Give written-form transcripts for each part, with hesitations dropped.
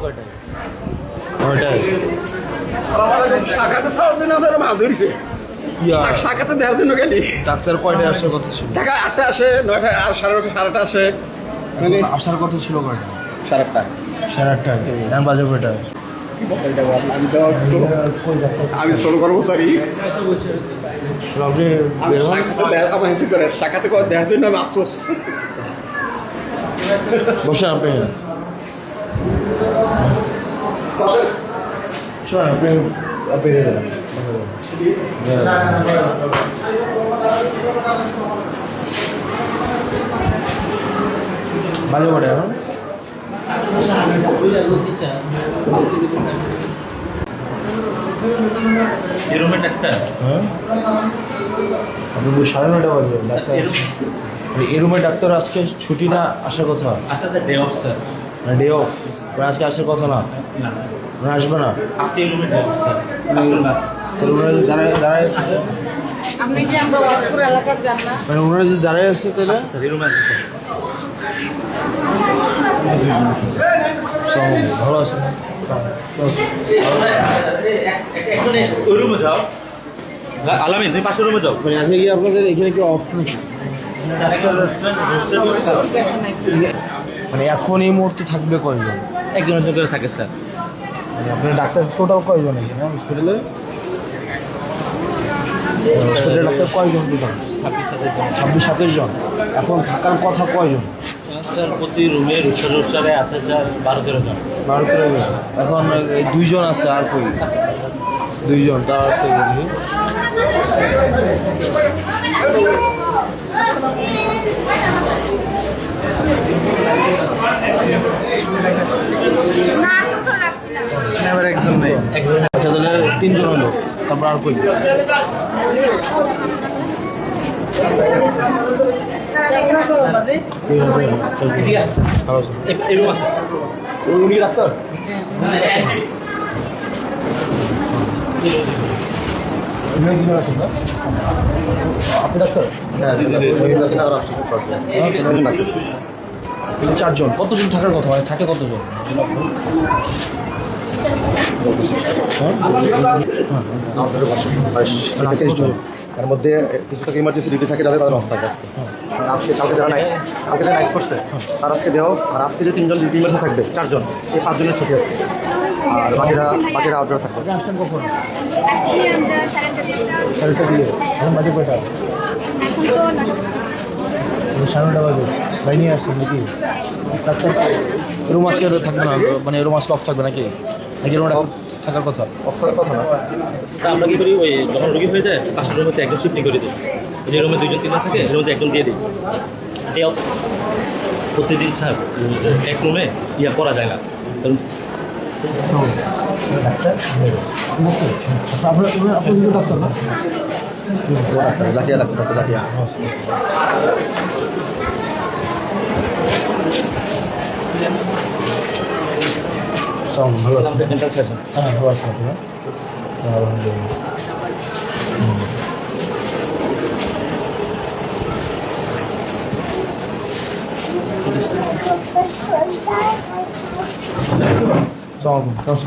কয়টায়? 9টায়। শাখাতে সব দিন আমরা মাছ ধরছে শাখাতে দেওয়ার জন্য গেলি ডাক্তার কয়টায় আসার কথা ছিল? টাকা 8টা আসে 9টায় আর 8:30 8:30 আসে মানে আসার কথা ছিল কয়টা? 8:30 8:30টায়। এখন বাজে কয়টায়? আমি ছোট কর্মচারী আপনি বের হন। আমার হিসেবে করে শাখাতে দেওয়ার জন্য আমি আফসোস বসেন আপনি। শোনেন আপনি আপনি বাজে কয়টা এখন? হ্যাঁ আপনি 9:30 বাজে ডাক্তার এই রুমে ডাক্তার আজকে ছুটি না আসার কথা? Day of sir. Day of আজকে আসার কথা না? আসবে না আজকে রুমে ডে অফ স্যার। দাঁড়ায় আছে আপনি যে আমরা ওয়ার্কপুর এলাকার যান না মানে ওনারা যে দাঁড়ায় আছে তাহলে রুমে আছে স্যার। ভালো আছে না? ওই রুমে যাও। আলামিন তুমি পাশের রুমে যাও। মানে আজকে কি আপনাদের এখানে কি অফ নাকি? মানে এখন এই মুহূর্তে থাকবে কয়জন? একজনের করে থাকে স্যার। মানে আপনার ডাক্তার টোটাল কয়জন এখানে হসপিটালে? হসপিটালে ডাক্তার কয়জন টোটাল? 26-27 জন। এখন থাকার কথা কয়জন? স্যার প্রতি রুমে রুসারে আছে স্যার 12-13 জন। 12-13 জন। এখন এই 2 জন আছে আর কই? 2 জন তার তো দেখি না আচ্ছা তাহলে 3 জন হলো তারপর আর কই? ভালো আছে এই রুম আছে। উনি ডাক্তার? আপনি ডাক্তার? হ্যাঁ 4 জন। কতজন থাকার কথা মানে থাকে কতজন? এর মধ্যে কিছু টাকা ইমার্জেন্সি ডিউটি থাকে যাদের তাদের অফ থাকে আজকে আজকে কালকে যারা নাইট করছে তার আজকে দেহ আর আজকে যে 3 জন ডিউটি ইমার্জেন্সি থাকবে 4 জন এই 5 জনের ছুটি আছে আর বাকিরা আউটডোর থাকবে। আসছেন কখন? আসছি আমরা 8:30 সাড়ে দিয়ে এখন বাজে কয়টা? এখন তো 9:30 বাজে বাইরে আসছেন নাকি? ডাক্তার রুম আজকে থাকবে না মানে রুম আজকে অফ থাকবে নাকি নাকি রুম থাকার কথা? অফ করার কথা না তা আমরা কি করি ওই যখন রোগী হয়ে যায় পাশের রুমে একজন শিফটিং করে দিই। যে রুমে 2 জন 3 জন থাকে এর মধ্যে একজন দিয়ে দিই। প্রতিদিন স্যার এক রুমে করা যায় না কারণ আপনার ডাক্তার না? জাকিয়া ডাক্তার জাকিয়া ভালো আছে ডেন্টাল সার্জন। হ্যাঁ ভালো আছে আপনার? আলহামদুলিল্লাহ।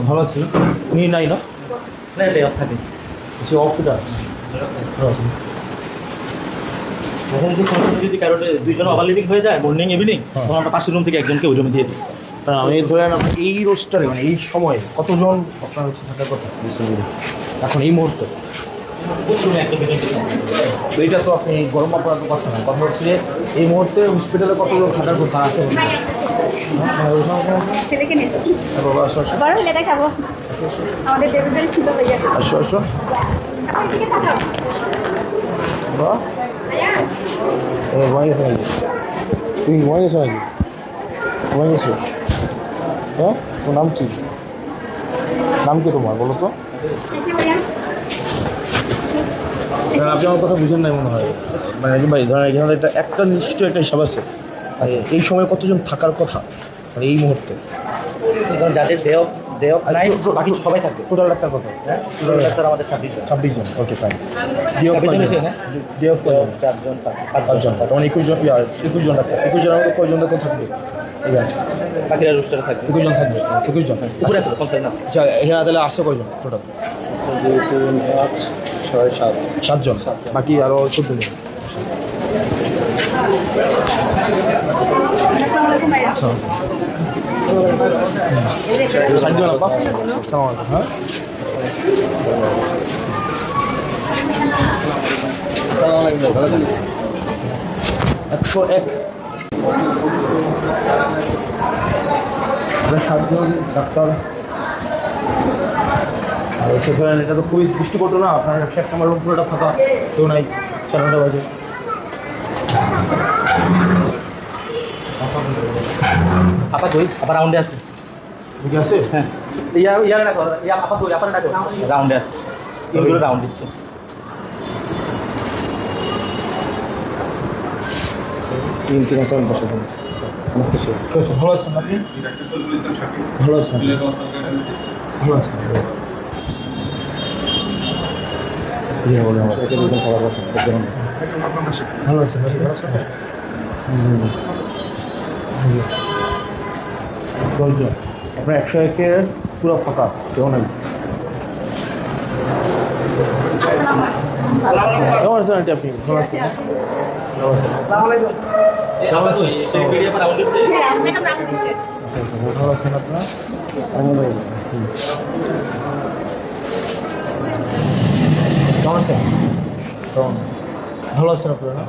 ভালো আছে উনি নাই না? না ডে অফ থাকে। সে অফিটা এখন যদি কারোর 2 জন ওভার লিভিং হয়ে যায় মর্নিং ইভিনিং তখন আমরা পাশের রুম থেকে একজনকে ওই রুমে দিয়ে দিই। আমি ধরেন আপনার এই রোস্টারে মানে এই সময়ে কতজন আপনার হচ্ছে থাকার কথা এখন এই মুহূর্তে? এইটা তো আপনি গরম করার কথা না, কথা হচ্ছে যে এই মুহূর্তে হসপিটালে কতজন থাকার কথা আছে? ছেলেকে নিয়ে বাবা আসো আসো বড় হলে দেখাবো আমাদের ডেলিভারি ছিল ভাইয়া আসো আসো আপনি দিকে তাকাও বাবা ঘুমাই গেছে নাকি? তুমি ঘুমাই গেছো নাকি? ঘুমাই গেছো? হ্যাঁ তোমার নাম কি? নাম কি তোমার বলো তো? কি ভাইয়া আপনি আমার কথা বুঝেন নাই মনে হয়। মানে ভাই ধরেন এখানে একটা নিশ্চয়ই একটা হিসাব আছে এই সময় কতজন থাকার কথা মানে এই মুহূর্তে? যাদের দেহ ডে অফ নাইট বাকি সবাই থাকবে। টোটাল ডাক্তার কত? টোটাল ডাক্তার আমাদের 26 জন। 26 জন, ওকে ফাইন। ডে অফ কয়জন আছে না? ডে অফ 4 জন 5 জন, তখন 21 জন, 21 জন ডাক্তার। 21 জনের মধ্যে কয়জন ডাক্তার থাকবে? এখানে বাকিরা রোস্টারে থাকবে। 21 জন থাকবে, 21 জন। উপরে আছে কনসার্ন আছে। আচ্ছা, এখানে তাহলে আসছে কয়জন টোটাল? 2 3 5 6 7 7 জন, বাকি আরো 14 জন। আসসালামু আলাইকুম ভাইয়া। সাহায্য আপা, আসসালামু আলাইকুম। হ্যাঁ, 101 7জন ডাক্তার। আর সেখানে এটা তো খুবই দৃষ্টিকটু না, আপনার 101 নম্বর রুম পুরোটা ফাঁকা, কেউ নাই 9:30 বাজে। আপা কই? আপা রাউন্ডে আছে। ঠিক আছে, হ্যাঁ, ইয়ার না কর, ইয়া আপা কই? আপা না কর, রাউন্ডে আছে। ইনগুলো রাউন্ড দিচ্ছে। তিন তিন আছে বসে নমস্তে স্যার। ভালো আছেন আপনি? ভালো আছেন, ভালো আছেন। বলে আমার এটা দুজন খাবার বসে ভালো আছেন, ভালো আছেন। 10 জন, আপনার 101 পুরো ফাঁকা, কেউ নাই। কেমন আছেন আন্টি আপনি? ভালো আছেন? আপা কই? সেই ভিডিও আপা রাউন্ড দিচ্ছে। ম্যাডাম রাখা দিচ্ছে। ভালো আছেন আপনার? কেমন আছেন? কেমন? ভালো আছেন আপনারা? না,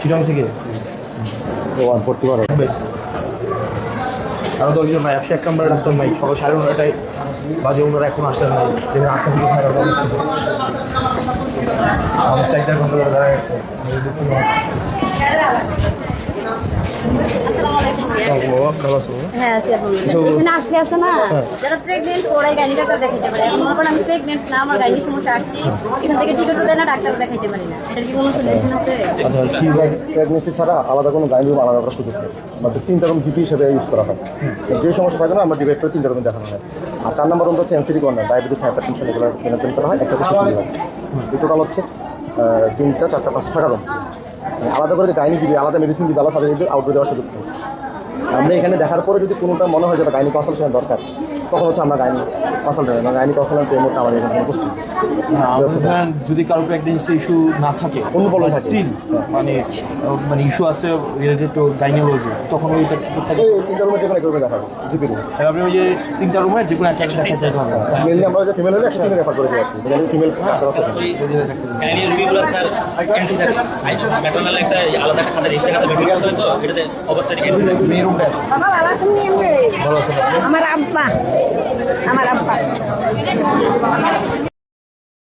চিটাং থেকে ভর্তি করা বেশ। আরও 10 জন নাই, 101 নম্বর ডাক্তার নাই, সকাল 9:30 বাজে, ওনারা এখন আসছেন নাই। যেখানে 8টা থেকে থাকার কথা ছিল, মানুষ 1 ঘন্টা ধরে দাঁড়ায় গেছে। আসসালামু আলাইকুম ভাইয়া। ভালো আছেন? হ্যাঁ আছি আলহামদুলিল্লাহ। এখানে আসলে আছে না, যারা প্রেগনেন্ট ওরাই গাইনি ডাক্তার দেখাইতে পারে। এখন মনে করেন আমি প্রেগনেন্ট না, আমার গাইনির সমস্যা আসছি, এখান থেকে টিকিটও দেয় না, ডাক্তারও দেখাইতে পারি না। এটার কি কোনো সলিউশন আছে? আচ্ছা, কি প্রেগনেন্সি ছাড়া আলাদা কোনো গাইনি রুম আলাদা করার সুযোগ নেই, আমাদের 3টা রুম জিপি হিসেবে ইউজ করা হয়। যে সমস্যা থাকে না আমরা ডিভাইড করে 3টা রুমে দেখানো হয়। আর 4 নম্বর রুমটা হচ্ছে এনসিডি কর্নার, ডায়াবেটিস, হাইপারটেনশন এগুলো ম্যানেজমেন্ট করা হয়। একটা হচ্ছে শিশু বিভাগ। এই টোটাল হচ্ছে 3টা 4টা 5 6টা রুম। আলাদা করে গাইনি দিবি, আলাদা মেডিসিন দিবি, আলাদা তাদের আউটডোর দেওয়ার সুযোগ নেই। আমরা এখানে দেখার পরে যদি কোনোটা মনে হয় যে গাইনি কনসালটেশন দরকার, তখন হচ্ছে আমরা গাইনি কনসালটেন্ট, গাইনি কনসালটেন্ট এই মুহূর্তে আমাদের এখানে উপস্থিত। যদি কারো প্রেগনেন্সি ইস্যু না থাকে, অন্য প্রবলেম থাকে। স্টিল মানে ইস্যু আছে রিলেটেড টু গাইনোলজি, তখন ওইটা কি থাকে? এই 3টা রুমে যেখানে করবে দেখাবো জিপি রুম। আপনি ওই যে 3টা রুমে যে কোনো একটা দেখাতে হবে। মেনলি আমরা যে ফিমেল হলে একসাথে রেফার করে দিই আর কি, ফিমেল ডাক্তার আছে। গাইনি রোগীগুলো স্যার এন্ট্রি থাকে। ম্যাটারনাল একটা আলাদা একটা খাতা রেজিস্টার খাতা বের করতে হয়, তো এটাতে অবস্থাটা এন্ট্রি থাকে। মেয়ে রুমটা বাবা ভালো আছেন নি? ভালো আছেন আপনি? আমার আব্বা